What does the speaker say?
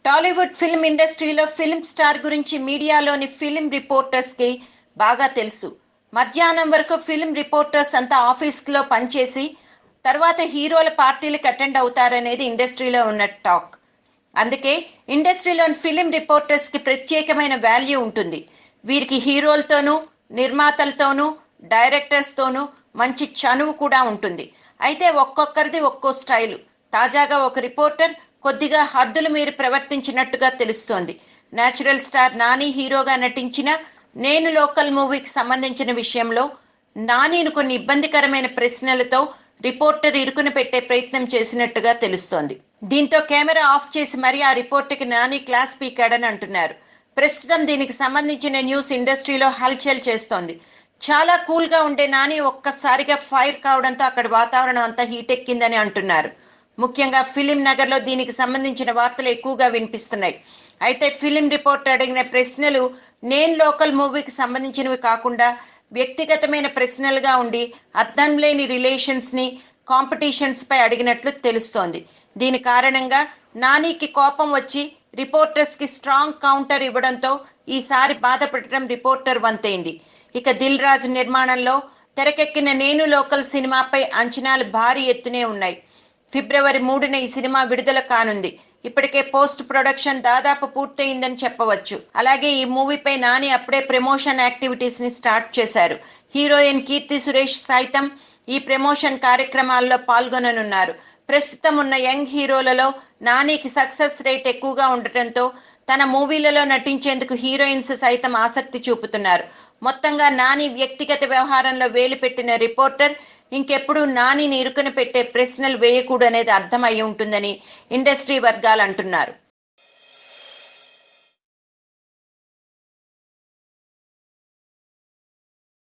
Tollywood film ఇండస్ట్రీలో film star గురించి మీడియాలోని film reporters కి బాగా తెలుసు. మధ్యాహ్నం వరకు ఫిల్మ్ రిపోర్టర్స్ అంతా ఆఫీస్లో పనిచేసి తర్వాత హీరోల పార్టీలకు అటెండ్ అవుతారనేది ఇండస్ట్రీలో ఉన్న టాక్. అందుకే ఇండస్ట్రీలోని ఫిల్మ్ రిపోర్టర్స్ కి ప్రత్యేకమైన వాల్యూ ఉంటుంది. వీరికి హీరోలతోనూ నిర్మాతలతోనూ డైరెక్టర్స్ తోనూ మంచి చనువు కూడా ఉంటుంది. అయితే ఒక్కొక్కరిది ఒక్కో స్టైలు. తాజాగా ఒక రిపోర్టర్ కొద్దిగా హద్దులు మీరి ప్రవర్తించినట్టుగా తెలుస్తోంది. నేచురల్ స్టార్ నాని హీరోగా నటించిన నేను లోకల్ మూవీకి సంబంధించిన విషయంలో నానిను కొన్ని ఇబ్బందికరమైన ప్రశ్నలతో రిపోర్టర్ ఇరుకున పెట్టే ప్రయత్నం చేసినట్టుగా తెలుస్తోంది. దీంతో కెమెరా ఆఫ్ చేసి మరీ ఆ రిపోర్టర్కి నాని క్లాస్ పీకాడని అంటున్నారు. ప్రస్తుతం దీనికి సంబంధించిన న్యూస్ ఇండస్ట్రీలో హల్చల్ చేస్తోంది. చాలా కూల్ గా ఉండే నాని ఒక్కసారిగా ఫైర్ కావడంతో అక్కడ వాతావరణం అంతా హీట్ ఎక్కిందని అంటున్నారు. ముఖ్యంగా ఫిలిం నగర్ లో దీనికి సంబంధించిన వార్తలు ఎక్కువగా వినిపిస్తున్నాయి. అయితే ఫిలిం రిపోర్టర్ అడిగిన ప్రశ్నలు నేను లోకల్ మూవీకి సంబంధించినవి కాకుండా వ్యక్తిగతమైన ప్రశ్నలుగా ఉండి అర్థం లేని రిలేషన్స్ ని కాంపిటీషన్స్ పై అడిగినట్లు తెలుస్తోంది. దీని కారణంగా నానికి కోపం వచ్చి రిపోర్టర్స్ కి స్ట్రాంగ్ కౌంటర్ ఇవ్వడంతో ఈసారి బాధపడటం రిపోర్టర్ వంతైంది. ఇక దిల్ రాజు నిర్మాణంలో తెరకెక్కిన నేను లోకల్ సినిమాపై అంచనాలు భారీ ఎత్తునే ఉన్నాయి. ఫిబ్రవరి 3న ఈ సినిమా విడుదల కానుంది. ఇప్పటికే పోస్ట్ ప్రొడక్షన్ దాదాపు పూర్తయిందని చెప్పవచ్చు. అలాగే ఈ మూవీపై నాని అప్పుడే ప్రమోషన్ యాక్టివిటీస్ ని స్టార్ట్ చేశారు. హీరోయిన్ కీర్తి సురేష్ సైతం ఈ ప్రమోషన్ కార్యక్రమాల్లో పాల్గొననున్నారు. ప్రస్తుతం ఉన్న యంగ్ హీరోలలో నానికి సక్సెస్ రేట్ ఎక్కువగా ఉండటంతో తన మూవీలలో నటించేందుకు హీరోయిన్స్ సైతం ఆసక్తి చూపుతున్నారు. మొత్తంగా నాని వ్యక్తిగత వ్యవహారంలో వేలు పెట్టిన రిపోర్టర్ ఇంకెప్పుడు నానిని ఇరుకున పెట్టే ప్రశ్నలు వేయకూడనేది అర్థమై ఉంటుందని ఇండస్ట్రీ వర్గాలు అంటున్నారు.